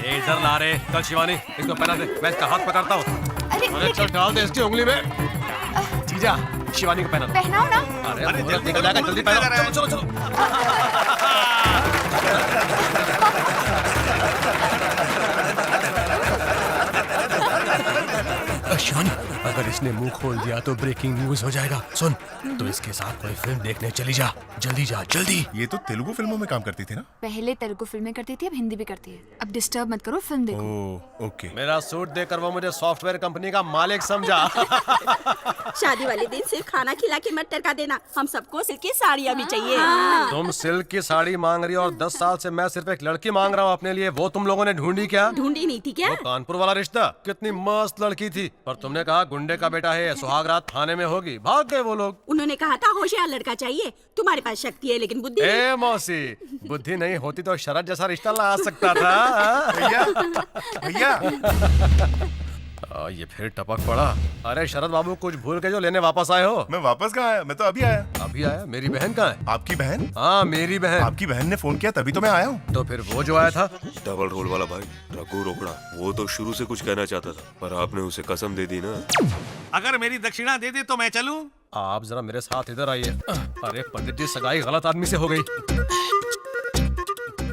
इधर ला रे, चल शिवानी इसको पहना दे, मैं इसका हाथ पकड़ता हूँ। अरे चल डाल दे इसकी उंगली में। जीजा शिवानी को पहना दो। पहनाओ ना। अरे मुहूर्त निकल जाएगा, जल्दी पहनाओ। चलो चलो शिवानी, अगर इसने मुंह खोल दिया तो ब्रेकिंग न्यूज हो जाएगा। सुन, तो इसके साथ कोई फिल्म देखने चली जा, जल्दी जा जल्दी। ये तो तेलुगु फिल्मों में काम करती थी ना? पहले तेलुगु फिल्में करती थी, अब हिंदी भी करती है। अब डिस्टर्ब मत करो, फिल्म देखो। Oh okay. मेरा सूट देखकर वो मुझे सॉफ्टवेयर कंपनी का मालिक समझा। शादी वाले दिन सिर्फ खाना खिला के मत टरका देना, हम सबको सिल्क की साड़ियाँ भी चाहिए। तुम सिल्क की साड़ी मांग रही हो और 10 साल से मैं सिर्फ एक लड़की मांग रहा हूँ अपने लिए। वो तुम लोगों ने ढूंढी क्या? ढूंढी नहीं थी क्या? वो कानपुर वाला रिश्ता, कितनी मस्त लड़की थी, पर तुमने कहा गुंडे का बेटा है, सुहाग रात थाने में होगी, भाग गए वो लोग। उन्होंने कहा था होशियार लड़का चाहिए। तुम्हारे पास शक्ति है लेकिन बुद्धि नहीं। ए मौसी, बुद्धि नहीं होती तो शरद जैसा रिश्ता ला सकता था। भैया भैया ये फिर टपक पड़ा। अरे शरद बाबू, कुछ भूल के जो लेने वापस आए हो? मैं वापस कहाँ आया? मैं तो अभी आया। अभी आया? मेरी बहन कहाँ है? आपकी बहन? हाँ मेरी बहन। आपकी बहन ने फोन किया तभी तो मैं आया हूँ। तो फिर वो जो आया था? डबल रोल वाला भाई रघु रोकड़ा, वो तो शुरू से कुछ कहना चाहता था, पर आपने उसे कसम दे दी ना। अगर मेरी दक्षिणा दे दे तो मैं चलूं? आप जरा मेरे साथ इधर आइए। अरे पंडित जी, सगाई गलत आदमी से हो गई।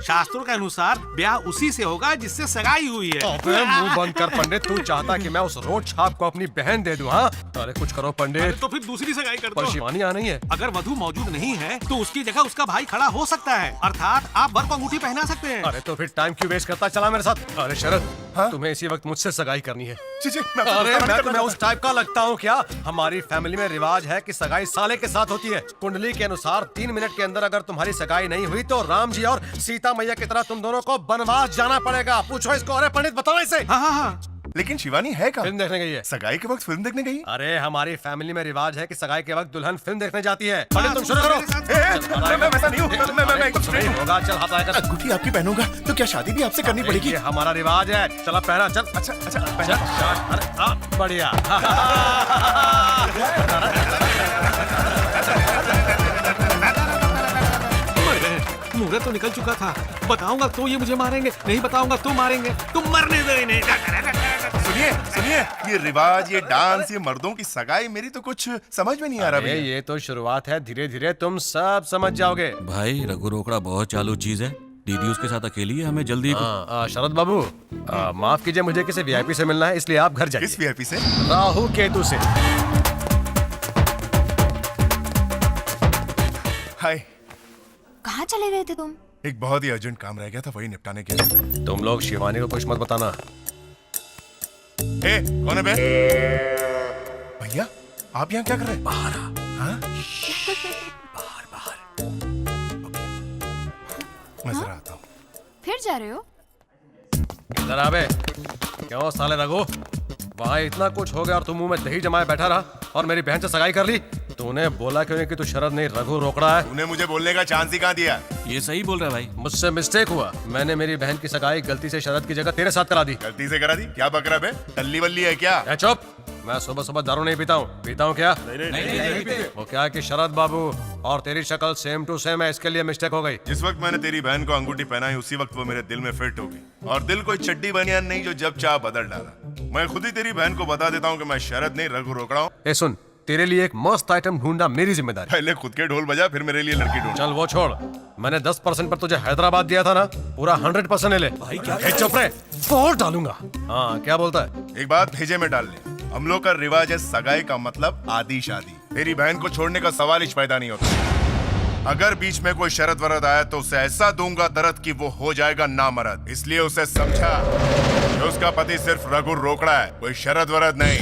शास्त्रों के अनुसार ब्याह उसी से होगा जिससे सगाई हुई है। अबे मुंह बंद कर पंडित, तू चाहता कि मैं उस रोड छाप को अपनी बहन दे दूं? हाँ, अरे कुछ करो पंडित। तो फिर दूसरी सगाई कर पर दो। शिवानी आ नहीं है। अगर वधू मौजूद नहीं है तो उसकी जगह उसका भाई खड़ा हो सकता है, अर्थात आप वर को अंगूठी पहना सकते हैं। अरे तो फिर टाइम क्यों वेस्ट करता, चला मेरे साथ। अरे शरद, हाँ? तुम्हें इसी वक्त मुझसे सगाई करनी है। अरे मैं तुम्हें उस टाइप का लगता हूँ क्या? हमारी फैमिली में रिवाज है कि सगाई साले के साथ होती है। कुंडली के अनुसार 3 मिनट के अंदर अगर तुम्हारी सगाई नहीं हुई तो राम जी और सीता मैया की तरह तुम दोनों को वनवास जाना पड़ेगा। पूछो इसको। अरे पंडित बताओ इसे। हाँ। लेकिन शिवानी है कहाँ? फिल्म देखने गई है। सगाई के वक्त फिल्म देखने गई? अरे हमारी फैमिली में रिवाज है कि सगाई के वक्त दुल्हन फिल्म देखने जाती है। पंडित तुम शुरू करो। मैं वैसा नहीं हूँ। मैं एकदम straight हूँ। होगा, चल हाथ आएगा। अंगूठी आपकी पहनूंगा तो क्या शादी भी आपसे करनी पड़ेगी? ये हमारा रिवाज है। चला पहना, चल। अच्छा चल, अरे हाँ, बढ़िया। मुहूर्त तो निकल चुका था। बताऊंगा तो ये मुझे मारेंगे, नहीं बताऊंगा तो मारेंगे। तुम मरने दो इन्हें। सुनिए सुनिए, ये रिवाज, ये डांस, ये मर्दों की सगाई, मेरी तो कुछ समझ में नहीं आ रहा अरे भैया। ये तो शुरुआत है, धीरे धीरे तुम सब समझ जाओगे। भाई रघु रोकड़ा बहुत चालू चीज है। दीदी उसके साथ अकेली है, हमें जल्दी। शरद बाबू, माफ कीजिए, मुझे किसी वीआईपी से मिलना है, इसलिए आप घर जाइए। किस वीआईपी से? राहु केतु से। हाय। कहाँ चले गए थे तुम? एक बहुत ही अर्जेंट काम रह गया था, वही निपटाने के लिए। तुम लोग शिवानी को कुछ मत बताना। ए, कौन है बे? भैया आप यहाँ क्या कर रहे हैं? बाहर आ। हाँ? बाहर बाहर। मैं जरा आता हूँ। फिर जा रहे हो? इधर आ बे। क्यों साले रघु, वहाँ इतना कुछ हो गया और तुम मुंह में दही जमाए बैठा रहा और मेरी बहन से सगाई कर ली। तूने बोला क्यों नहीं कि तू शरद नहीं रघु रोकड़ा है? तूने मुझे बोलने का चांस ही कहाँ दिया? ये सही बोल रहा है भाई। मुझसे मिस्टेक हुआ। मैंने मेरी बहन की सगाई गलती से शरद की जगह तेरे साथ करा दी। गलती से करा दी? क्या बकरा बे? टल्ली वल्ली है क्या? ए चुप। मैं सुबह सुबह दारू नहीं पीता हूँ। पीता हूँ क्या? नहीं। वो क्या है कि शरद बाबू और तेरी शक्ल सेम टू सेम है, इसके लिए मिस्टेक हो गई। जिस वक्त मैंने तेरी बहन को अंगूठी पहनाई उसी वक्त वो मेरे दिल में फिट हो गई। और दिल कोई चड्डी बनियान नहीं जो जब चाह बदल डाला। मैं खुद ही तेरी बहन को बता देता हूँ कि मैं शरद नहीं रघु रोकड़ा हूँ। ए सुन, तेरे लिए एक मस्त आइटम ढूंढना मेरी जिम्मेदारी। पहले खुद के ढोल बजा, फिर मेरे लिए लड़की ढूंढ। चल वो छोड़, मैंने 10% पर तुझे हैदराबाद दिया था ना, पूरा 100% ले ले। भाई क्या? चुप रहे, फोड़ डालूंगा। हाँ क्या बोलता है? एक बात भेजे में डाल ले। हम लोग का रिवाज है सगाई का मतलब आधी शादी। तेरी बहन को छोड़ने का सवाल ही पैदा नहीं होता। अगर बीच में कोई शरत वरत आया तो उसे ऐसा दूंगा दर्द कि वो हो जाएगा नामर्द। इसलिए उसे समझा कि उसका पति सिर्फ रघु रोकड़ा है, कोई शरत वरत नहीं।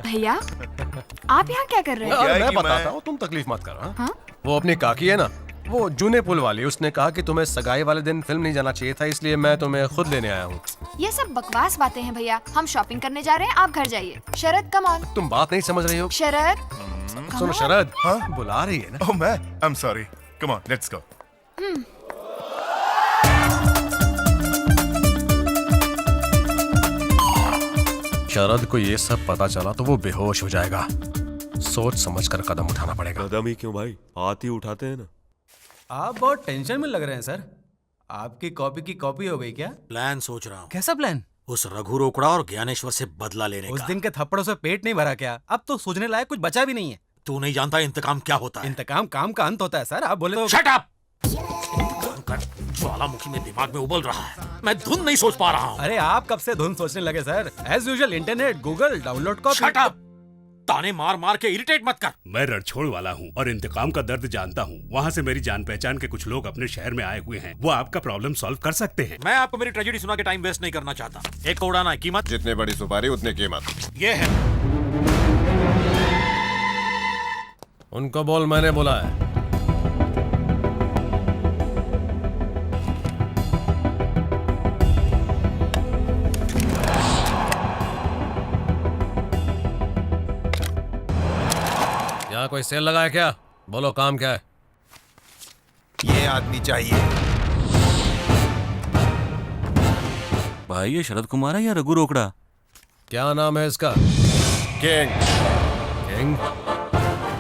भैया आप यहाँ क्या कर रहे हो? क्या है मैं कि बताता मैं- हूँ, तुम तकलीफ मत करो। हाँ? वो अपनी काकी है ना, वो जूने पुल वाली, उसने कहा कि तुम्हें सगाई वाले दिन फिल्म नहीं जाना चाहिए था, इसलिए मैं तुम्हें खुद लेने आया हूँ। ये सब बकवास बातें हैं भैया। हम शॉपिंग करने जा रहे हैं, आप घर जाइए। शरद कम ऑन। तुम बात नहीं समझ रही हो। शरद सुनो शरद, हाँ? बुला रही है ना। ओह मैं I am sorry. Come on let's go. Sharad को ये सब पता चला तो वो बेहोश हो जाएगा। सोच समझ कर कदम उठाना पड़ेगा। कदम ही क्यों भाई, हाथ ही उठाते हैं ना। आप बहुत टेंशन में लग रहे हैं सर। आपकी कॉपी हो गई क्या? प्लान सोच रहा हूँ, कैसा प्लान? उस रघु रोकड़ा और ज्ञानेश्वर से बदला लेने उस का। दिन के थप्पड़ों से पेट नहीं भरा क्या? अब तो सोचने लायक कुछ बचा भी नहीं है। तू नहीं जानता इंतकाम क्या होता है। इंतकाम काम का अंत होता है सर, आप बोले तो। Shut up! इंतकाम का ज्वालामुखी में दिमाग में उबल रहा है, मैं धुन नहीं सोच पा रहा हूँ। अरे आप कब से धुन सोचने लगे sir? As usual internet, Google, download copy. Shut up! ताने मार मार के इरिटेट मत कर। मैं रणछोड़ वाला हूँ और इंतकाम का दर्द जानता हूँ। वहाँ से मेरी जान पहचान के कुछ लोग अपने शहर में आए हुए हैं, वो आपका प्रॉब्लम सॉल्व कर सकते हैं। मैं आपको मेरी ट्रेजेडी सुना के टाइम वेस्ट नहीं करना चाहता। एक को उड़ाना है, कीमत? जितने बड़ी सुपारी उतनी कीमत। ये है। उनको बोल मैंने बोला है। यहाँ कोई सेल लगा है क्या? बोलो काम क्या है? ये आदमी चाहिए। भाई ये शरद कुमार है या रघु रोकड़ा? क्या नाम है इसका? किंग। किंग?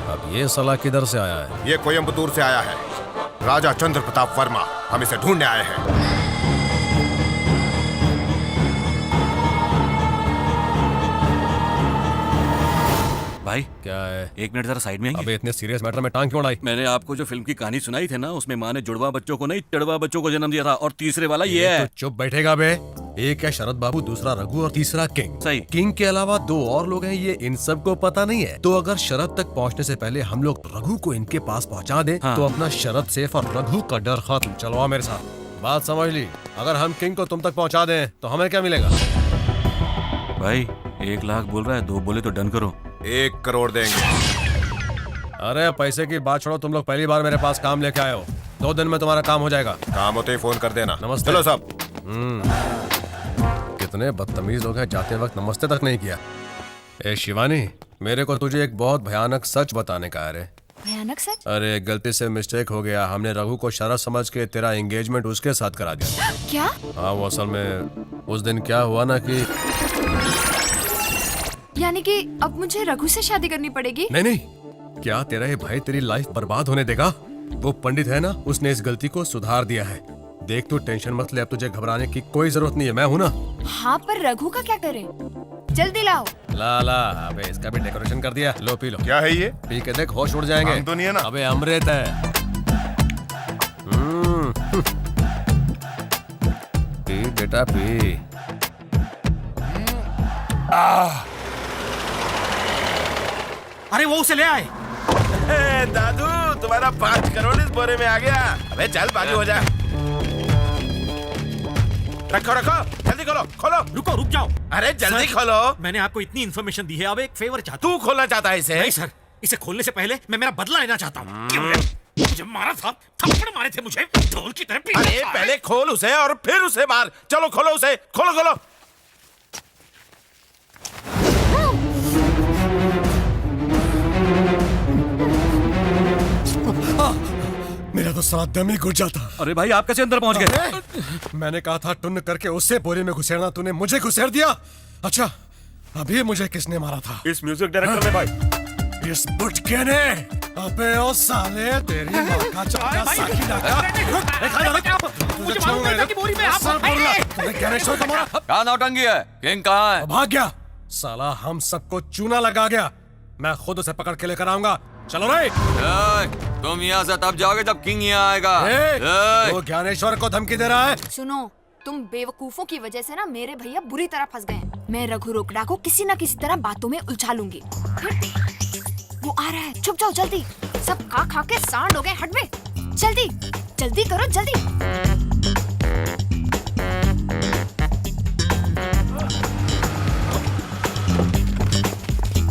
अब ये साला किधर से आया है? ये कोयम्बतूर से आया है, राजा चंद्र प्रताप वर्मा। हम इसे ढूंढने आए हैं। भाई क्या है? एक मिनट जरा साइड में आएंगे? अबे इतने सीरियस मैटर में टांग क्यों अड़ाई? मैंने आपको जो फिल्म की कहानी सुनाई थी ना, उसमें माँ ने जुड़वा बच्चों को नहीं चढ़वा बच्चों को जन्म दिया था, और तीसरे वाला ये है। तो चुप बैठेगा बे। एक है शरद बाबू, दूसरा रघु और तीसरा किंग। सही। किंग के अलावा दो और लोग हैं, ये इन सब को पता नहीं है। तो अगर शरद तक पहुंचने से पहले हम लोग रघु को इनके पास पहुंचा दें, हाँ। तो अपना शरद सेफ और रघु का डर खत्म। चलो आ मेरे साथ। बात समझ ली? अगर हम किंग को तुम तक पहुंचा दें तो हमें क्या मिलेगा? भाई 1 लाख बोल रहा है, 2 बोले तो डन करो। 1 करोड़ देंगे। अरे पैसे की बात छोड़ो, तुम लोग पहली बार मेरे पास काम लेके आए हो। 2 दिन में तुम्हारा काम हो जाएगा। काम होते ही फोन कर देना। नमस्ते। चलो सब। कितने बदतमीज लोग हैं, जाते वक्त नमस्ते तक नहीं किया। ए शिवानी, मेरे को तुझे एक बहुत भयानक सच बताने का है रे। भयानक सच? अरे गलती से मिस्टेक हो गया, हमने रघु को शरद समझ के तेरा एंगेजमेंट उसके साथ करा दिया। क्या? हाँ वो असल में उस दिन क्या हुआ ना कि यानी कि अब मुझे रघु से शादी करनी पड़ेगी? नहीं नहीं, क्या तेरा ये भाई तेरी लाइफ बर्बाद होने देगा? वो पंडित है ना, उसने इस गलती को सुधार दिया है। देख तू टेंशन मत ले, अब तुझे घबराने की कोई जरूरत नहीं है, मैं हूँ ना। हाँ पर रघु का क्या करें? जल्दी लाओ। ला ला, अबे इसका भी डेकोरेशन कर दिया। लो पी लो। क्या है ये? पी के देख, होश उड़ जाएंगे। भांग तो नहीं है ना? अबे अमृत है। पी बेटा पी। अरे वो उसे ले आए। दादू तुम्हारा 5 करोड़ इस बोरे में आ गया। अबे चल बाजू हो जा। रखो रखो, जल्दी खोलो खोलो। रुको, रुक जाओ। अरे जल्दी खोलो। मैंने आपको इतनी इन्फॉर्मेशन दी है, अब एक फेवर चाहता हूँ। तू खोलना चाहता है इसे? नहीं सर, इसे खोलने से पहले मैं मेरा बदला लेना चाहता हूँ। क्यों रे? मुझे मारा था, थप्पड़ मारे थे मुझे, ढोल की तरह पीटा अरे था। पहले खोल उसे और फिर उसे मार। चलो खोलो उसे, खोलो खोलो। मेरा तो साथ दम ही घुट जाता। अरे भाई आप कैसे अंदर पहुंच गए? मैंने कहा था टुन्न करके उससे बोरे में घुसेड़ना, तूने मुझे घुसेड़ दिया। अच्छा अभी मुझे किसने मारा था? इस म्यूजिक डायरेक्टर ने भाई। इस बुटके ने। अबे ओ साले, तेरी माँ का चक्का साकी डाका। मुझे मालूम नहीं था कि बोरी में आप आए। तूने ज्ञानेश्वर को मारा? क्या नौटंकी है? किंग कहाँ है? भाग गया साला, हम सबको चूना लगा गया। मैं खुद उसे पकड़ के लेकर आऊंगा। चलो रे। तुम यहाँ से तब जाओगे जब किंग यहाँ आएगा। वो ज्ञानेश्वर को धमकी दे रहा है। सुनो, तुम बेवकूफों की वजह से ना मेरे भैया बुरी तरह फंस गए हैं। मैं रघु रोकड़ा को किसी न किसी तरह बातों में उलझा लूंगी। वो आ रहा है, छुप जाओ जल्दी। सब खा खा के सांड हो गए, हट बे। जल्दी जल्दी करो, जल्दी।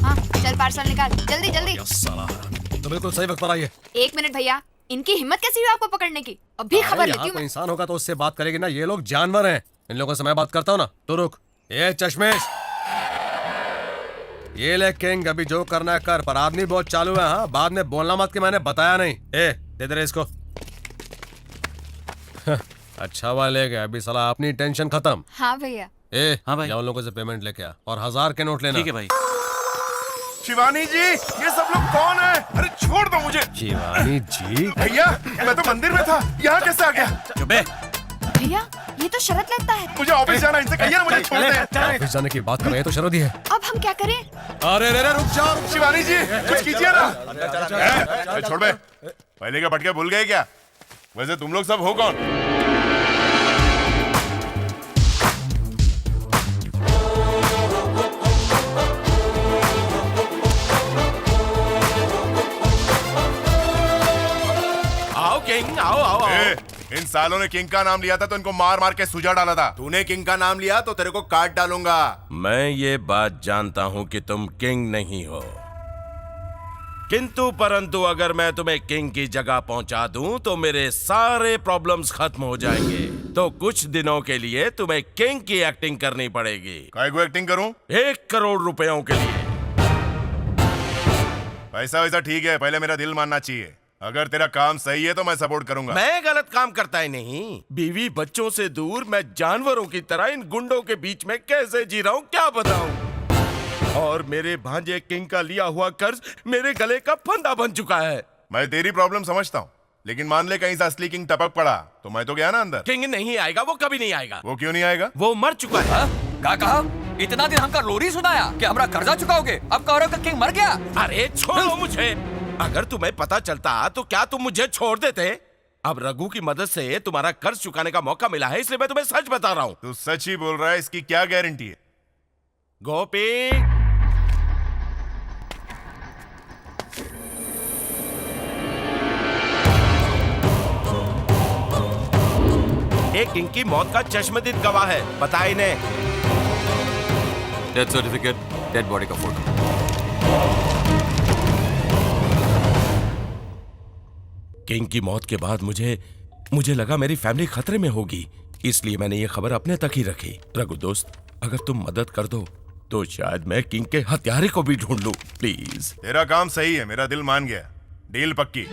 हाँ चल, पार्सल निकाल जल्दी जल्दी। साला तो बिल्कुल सही वक्त पर आई है। 1 मिनट भैया, इनकी हिम्मत कैसी हुई आपको पकड़ने की? अभी खबर लेती हूँ कोई मैं। इंसान होगा तो उससे बात करेगी ना, ये लोग जानवर हैं। इन लोगों से मैं बात करता हूँ ना। तो रुक, ये चश्मेश, ये ले किंग, अभी जो करना है कर, पर आदमी बहुत चालू है। हाँ बाद में बोलना मत कि मैंने बताया नहीं। ए दे दे इसको। अच्छा हुआ ले गया, अभी साला अपनी टेंशन खत्म। हाँ भैया। ए हाँ भाई। जा उन लोगों से पेमेंट लेके आ और 1000 के नोट लेना। ठीक है भाई। शिवानी जी, ये सब लोग कौन है? अरे छोड़ दो मुझे। शिवानी जी, भैया, मैं तो मंदिर में था, यहाँ कैसे आ गया? चुपे। भैया ये तो शरत लगता है। मुझे ऑफिस जाना, इनसे कहिए ना मुझे छोड़ दे। ऑफिस जाने की बात कर रहे हैं तो शरद ही है। अब हम क्या करें? अरे रे रे, रुक जाओ। शिवानी जी, कुछ कीजिए ना। छोड़ बे, पहले के पटके भूल गए क्या? वैसे तुम लोग सब हो कौन? आओ किंग, आओ आओ आओ। इन सालों ने किंग का नाम लिया था तो इनको मार मार के सुझा डाला था। तूने किंग का नाम लिया तो तेरे को काट डालूंगा। मैं ये बात जानता हूँ कि तुम किंग नहीं हो, किंतु परंतु अगर मैं तुम्हें किंग की जगह पहुंचा दूं तो मेरे सारे प्रॉब्लम्स खत्म हो जाएंगे। तो कुछ दिनों के लिए तुम्हें किंग की एक्टिंग करनी पड़ेगी। काय को एक्टिंग करूं? 1 करोड़ रुपयों के लिए। पैसा वैसा ठीक है, पहले मेरा दिल मानना चाहिए। अगर तेरा काम सही है तो मैं सपोर्ट करूंगा। मैं गलत काम करता ही नहीं। बीवी बच्चों से दूर मैं जानवरों की तरह इन गुंडों के बीच में कैसे जी रहा हूँ क्या बताऊं। और मेरे भांजे किंग का लिया हुआ कर्ज मेरे गले का फंदा बन चुका है। मैं तेरी प्रॉब्लम समझता हूँ, लेकिन मान ले कहीं से असली किंग टपक पड़ा तो मैं तो गया ना अंदर। किंग नहीं आएगा, वो कभी नहीं आएगा। वो क्यों नहीं आएगा? वो मर चुका है। क्या कहा? इतना दिन हमका लोरी सुनाया कि हमारा कर्जा चुकाओगे, अब कहो का किंग मर गया। अरे छोड़ो मुझे। अगर तुम्हें पता चलता तो क्या तुम मुझे छोड़ देते? अब रघु की मदद से तुम्हारा कर्ज चुकाने का मौका मिला है, इसलिए मैं तुम्हें सच बता रहा हूँ। तू सच ही बोल रहा है, इसकी क्या गारंटी है? गोपी, एक किंग की मौत का चश्मदीद गवाह है, बता इन्हें। डेथ सर्टिफिकेट, डेड बॉडी का फोटो। किंग की मौत के बाद मुझे लगा मेरी फैमिली खतरे में होगी, इसलिए मैंने ये खबर अपने तक ही रखी। रघु दोस्त, अगर तुम मदद कर दो तो शायद मैं किंग के हत्यारे को भी ढूंढ लूं, प्लीज। तेरा काम सही है, मेरा दिल मान गया। डील पक्की।